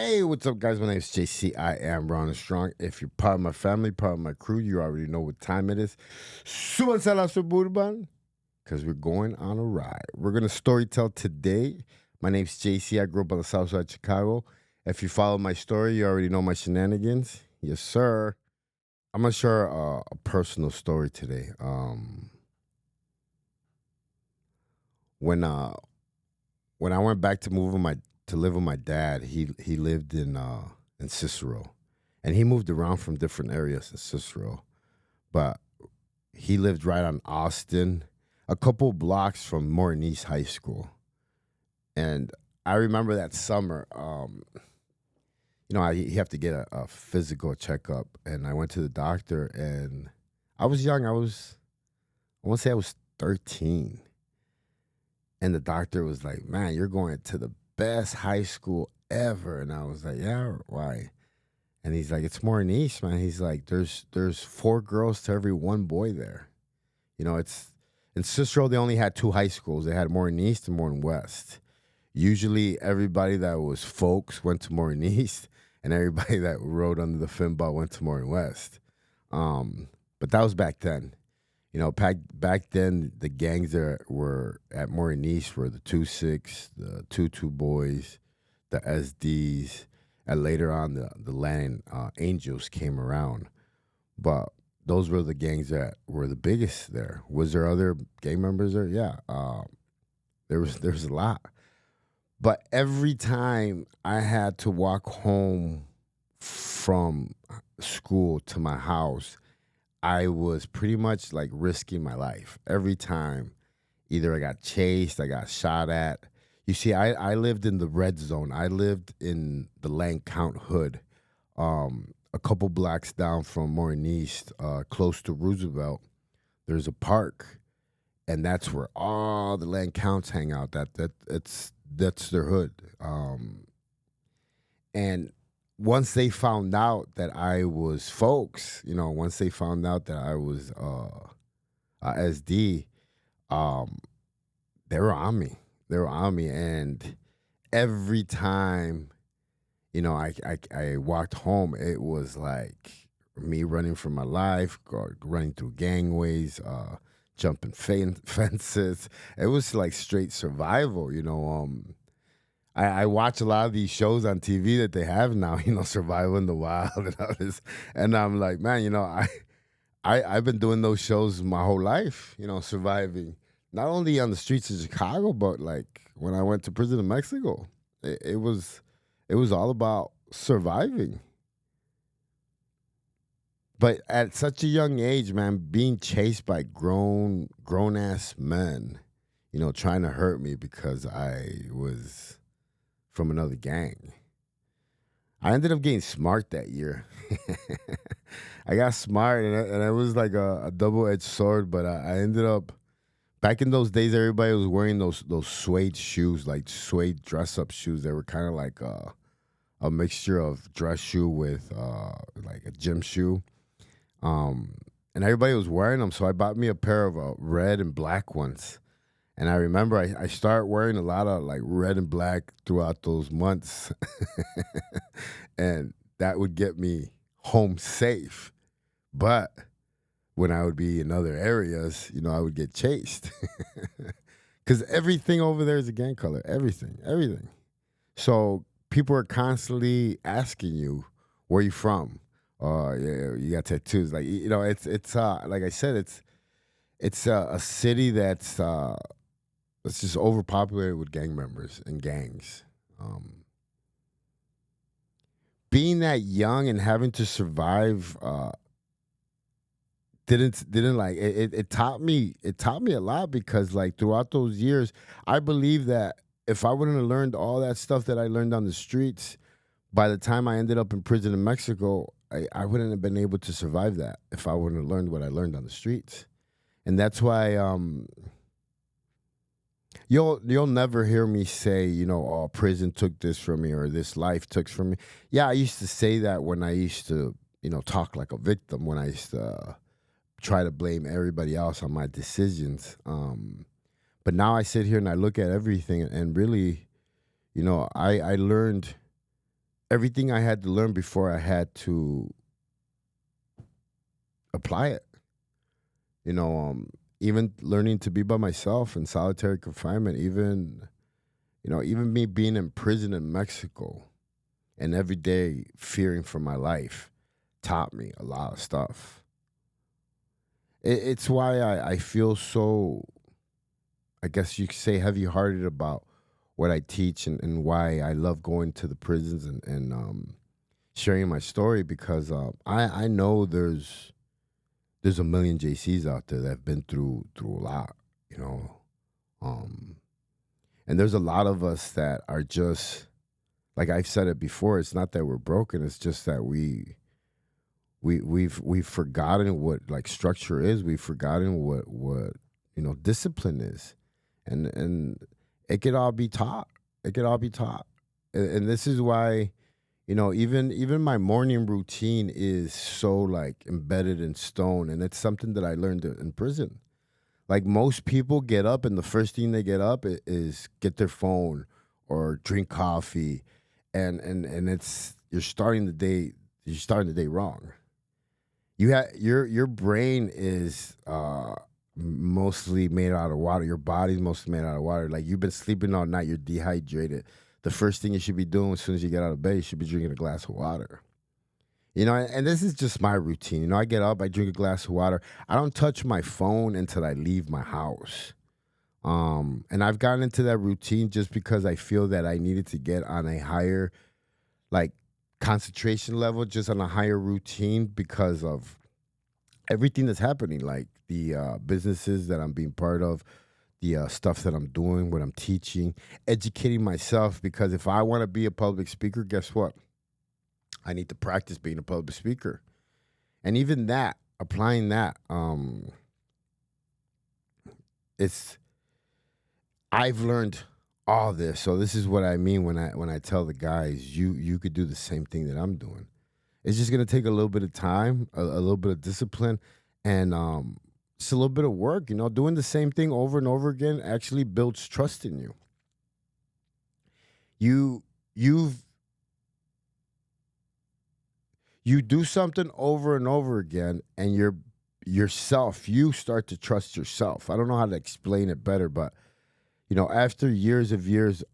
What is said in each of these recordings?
Hey, what's up, guys? My name is JC. I am Ron and Strong. If you're part of my family, part of my crew, you already know what time it is. Suban Suburban, because we're going on a ride. We're going to story tell today. My name's JC. I grew up on the south side of Chicago. If you follow my story, you already know my shenanigans. Yes, sir. I'm going to share a personal story today. When uh, when I went back to live with my dad, he lived in Cicero, and he moved around from different areas in Cicero, but he lived right on Austin, a couple blocks from Morton East High School, and I remember that summer. You have to get a physical checkup, and I went to the doctor, and I was young. I want to say I was 13. And the doctor was like, "Man, you're going to the best high school ever." And I was like, "Yeah, why?" And he's like, "It's more niche, man." He's like, "There's four girls to every one boy there. It's in Cicero. They only had two high schools. They had Morton East and Morton West. Usually, everybody that was folks went to Morton East, and everybody that rode under the fin ball went to Morton West. But that was back then. Back then, the gangs that were at Morton East were the 2-6, the 2-2 boys, the SDs, and later on the Land Angels came around. But those were the gangs that were the biggest there. Was there other gang members there? Yeah, there was a lot. But every time I had to walk home from school to my house, I was pretty much like risking my life every time. Either I got chased, I got shot at. You see, I lived in the red zone. I lived in the Lang Count Hood, a couple blocks down from Morton East, close to Roosevelt. There's a park, and that's where all the Lang Counts hang out. That's their hood. And once they found out that I was folks, once they found out that I was SD, um, they were on me. They were on me, and every time, I walked home, it was like me running for my life, running through gangways, jumping fences. It was like straight survival. I watch a lot of these shows on TV that they have now, Survival in the Wild and all this, and I'm like, man, I've been doing those shows my whole life, surviving not only on the streets of Chicago, but like when I went to prison in Mexico, it was all about surviving. But at such a young age, man, being chased by grown ass men, trying to hurt me because I was from another gang. I ended up getting smart that year. I got smart, and it was like a double edged sword. But I ended up back in those days. Everybody was wearing those suede shoes, like suede dress up shoes. They were kind of like a mixture of dress shoe with like a gym shoe. Um, and everybody was wearing them, so I bought me a pair of red and black ones. And I remember I started wearing a lot of like red and black throughout those months. And that would get me home safe. But when I would be in other areas, I would get chased. Because everything over there is a gang color. Everything, everything. So people are constantly asking you, where you from? Yeah, you got tattoos. Like, it's like I said, it's a city that's it's just overpopulated with gang members and gangs. Um, Being that young and having to survive didn't like it taught me a lot because like throughout those years I believe that if I wouldn't have learned all that stuff that I learned on the streets, by the time I ended up in prison in Mexico, I wouldn't have been able to survive that if I wouldn't have learned what I learned on the streets. And that's why you'll never hear me say, oh, prison took this from me or this life took from me. Yeah, I used to say that when I used to, talk like a victim, when I used to try to blame everybody else on my decisions. But now I sit here and I look at everything and really, I learned everything I had to learn before I had to apply it. You know, even learning to be by myself in solitary confinement, even me being in prison in Mexico and every day fearing for my life taught me a lot of stuff. It's why I feel so, I guess you could say, heavy hearted about what I teach, and why I love going to the prisons and sharing my story, because I know there's a million JCs out there that have been through a lot, you know. Um, and there's a lot of us that are just, like I've said it before. It's not that we're broken. It's just that we've forgotten what like structure is. We've forgotten what discipline is, and it could all be taught. It could all be taught, and this is why, even my morning routine is so like embedded in stone, and it's something that I learned in prison. Like most people get up, and the first thing they get up is get their phone or drink coffee, and it's you're starting the day wrong. Your brain is mostly made out of water. Your body's mostly made out of water. Like you've been sleeping all night, you're dehydrated. The first thing you should be doing as soon as you get out of bed, you should be drinking a glass of water. And this is just my routine. I get up, I drink a glass of water. I don't touch my phone until I leave my house. And I've gotten into that routine just because I feel that I needed to get on a higher like concentration level, just on a higher routine because of everything that's happening, like the businesses that I'm being part of, the stuff that I'm doing, what I'm teaching, educating myself. Because if I want to be a public speaker, guess what? I need to practice being a public speaker. And even that, applying that, it's I've learned all this. So this is what I mean when I tell the guys, you could do the same thing that I'm doing. It's just gonna take a little bit of time, a little bit of discipline, and just a little bit of work. Doing the same thing over and over again actually builds trust in you. You you've you do something over and over again, and you start to trust yourself. I don't know how to explain it better, but after years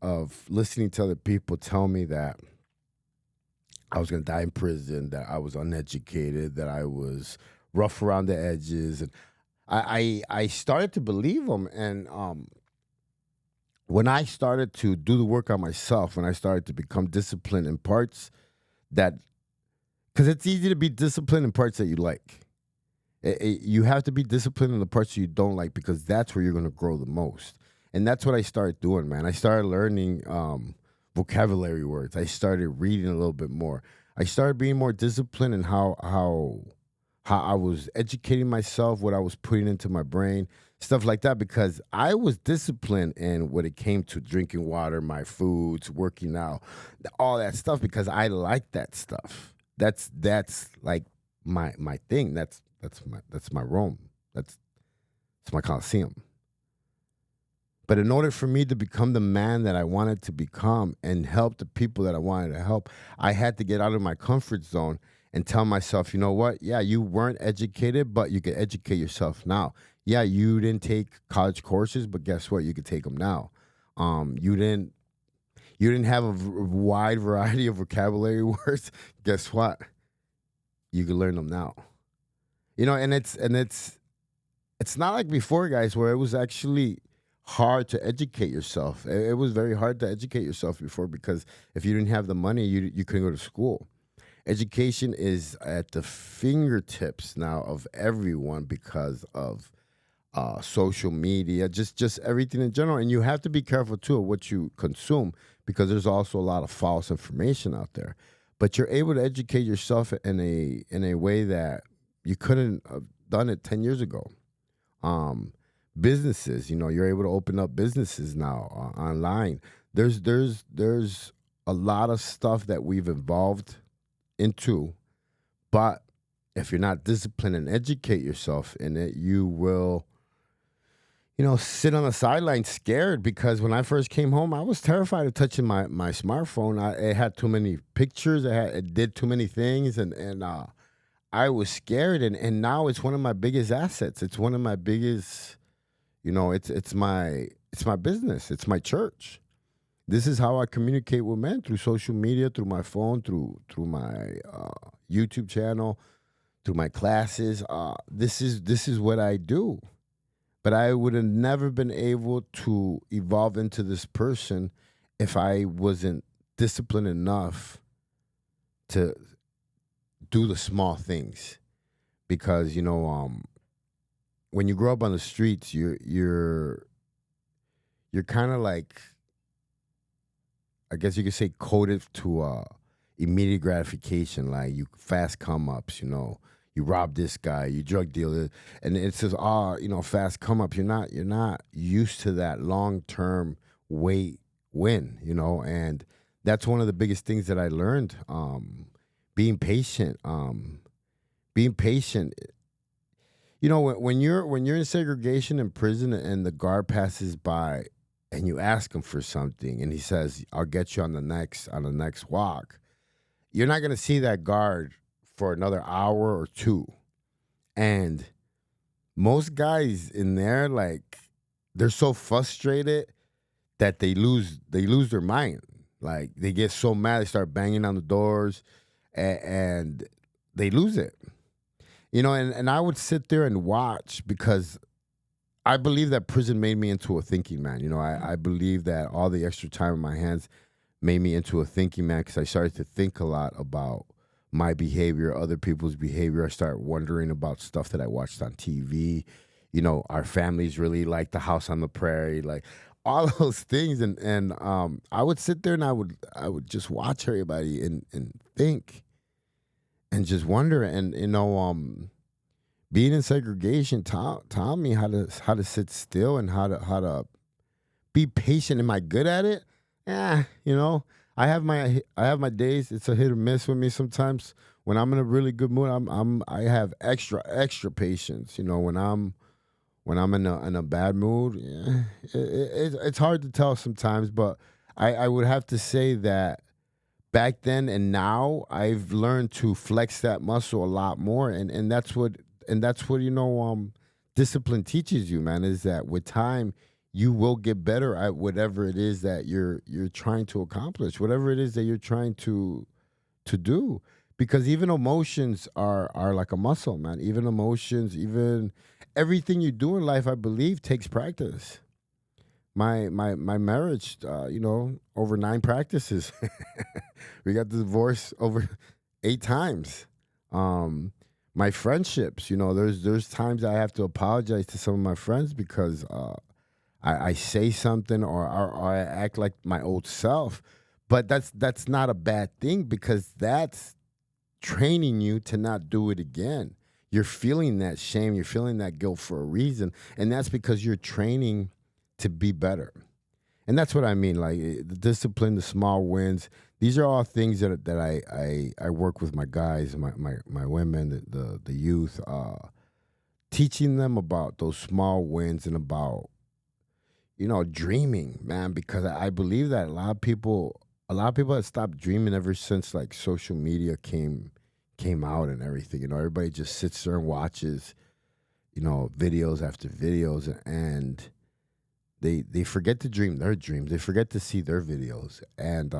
of listening to other people tell me that I was going to die in prison, that I was uneducated, that I was rough around the edges, and I started to believe them. And when I started to do the work on myself, when I started to become disciplined in parts that, because it's easy to be disciplined in parts that you like. You have to be disciplined in the parts you don't like, because that's where you're going to grow the most. And that's what I started doing, man. I started learning vocabulary words. I started reading a little bit more. I started being more disciplined in how I was educating myself, what I was putting into my brain, stuff like that. Because I was disciplined in when it came to drinking water, my foods, working out, all that stuff, because I like that stuff. That's like my thing. That's my Rome. That's my Coliseum. But in order for me to become the man that I wanted to become and help the people that I wanted to help, I had to get out of my comfort zone and tell myself, you know what? Yeah, you weren't educated, but you could educate yourself now. Yeah, you didn't take college courses, but guess what? You could take them now. You didn't have a wide variety of vocabulary words. Guess what? You can learn them now. And it's not like before, guys, where it was actually hard to educate yourself. It was very hard to educate yourself before, because if you didn't have the money, you couldn't go to school. Education is at the fingertips now of everyone because of social media, just everything in general. And you have to be careful too of what you consume, because there's also a lot of false information out there. But you're able to educate yourself in a way that you couldn't have done it 10 years ago. Um, Businesses, you're able to open up businesses now online. There's a lot of stuff that we've evolved into, but if you're not disciplined and educate yourself in it, sit on the sideline scared because when I first came home, I was terrified of touching my smartphone. It had too many pictures. It did too many things, and I was scared. And now it's one of my biggest assets. It's one of my biggest. It's my business. It's my church. This is how I communicate with men through social media, through my phone, through my YouTube channel, through my classes. This is what I do. But I would have never been able to evolve into this person if I wasn't disciplined enough to do the small things. Because when you grow up on the streets, you're kind of like, I guess you could say, coded to immediate gratification. Like you fast come ups, you rob this guy, you drug dealer, and it says, fast come up. You're not used to that long term wait win, and that's one of the biggest things that I learned. Being patient, being patient. When you're in segregation in prison and the guard passes by and you ask him for something and he says, "I'll get you on the next walk." You're not gonna see that guard for another hour or two. And most guys in there, like, they're so frustrated that they lose their mind. Like they get so mad, they start banging on the doors, and they lose it. And I would sit there and watch because I believe that prison made me into a thinking man. I believe that all the extra time in my hands made me into a thinking man because I started to think a lot about my behavior, other people's behavior. I started wondering about stuff that I watched on TV. Our families really like the house on the prairie, like all those things. And I would sit there and I would just watch everybody and think and just wonder. And being in segregation taught me how to sit still and how to be patient. Am I good at it? Yeah, I have my days. It's a hit or miss with me sometimes. When I'm in a really good mood, I have extra patience. When I'm in a bad mood, yeah, it's hard to tell sometimes. But I would have to say that back then and now I've learned to flex that muscle a lot more, and that's what discipline teaches you, man, is that with time you will get better at whatever it is that you're trying to accomplish, whatever it is that you're trying to do. Because even emotions are like a muscle, man. Even emotions, even everything you do in life, I believe, takes practice. My marriage, over 9 practices. We got divorced over 8 times. Um, my friendships, there's times I have to apologize to some of my friends because I say something or I act like my old self. But that's not a bad thing because that's training you to not do it again. You're feeling that shame, you're feeling that guilt for a reason, and that's because you're training to be better. And that's what I mean, like the discipline, the small wins. These are all things that I work with my guys, my women, the youth, teaching them about those small wins and about dreaming, man. Because I believe that a lot of people have stopped dreaming ever since like social media came out and everything. Everybody just sits there and watches videos after videos, and they forget to dream their dreams. They forget to see their videos, and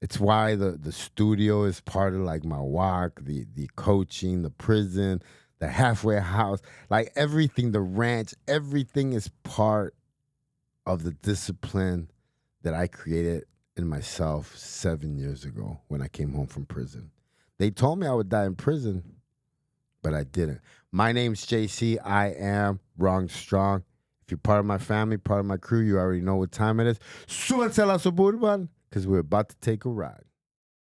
it's why the studio is part of like my walk, the coaching, the prison, the halfway house, like everything, the ranch, everything is part of the discipline that I created in myself 7 years ago when I came home from prison. They told me I would die in prison, but I didn't. My name's JC. I am Wrong Strong. If you're part of my family, part of my crew, you already know what time it is. Súbanse a la Suburban, because we're about to take a ride.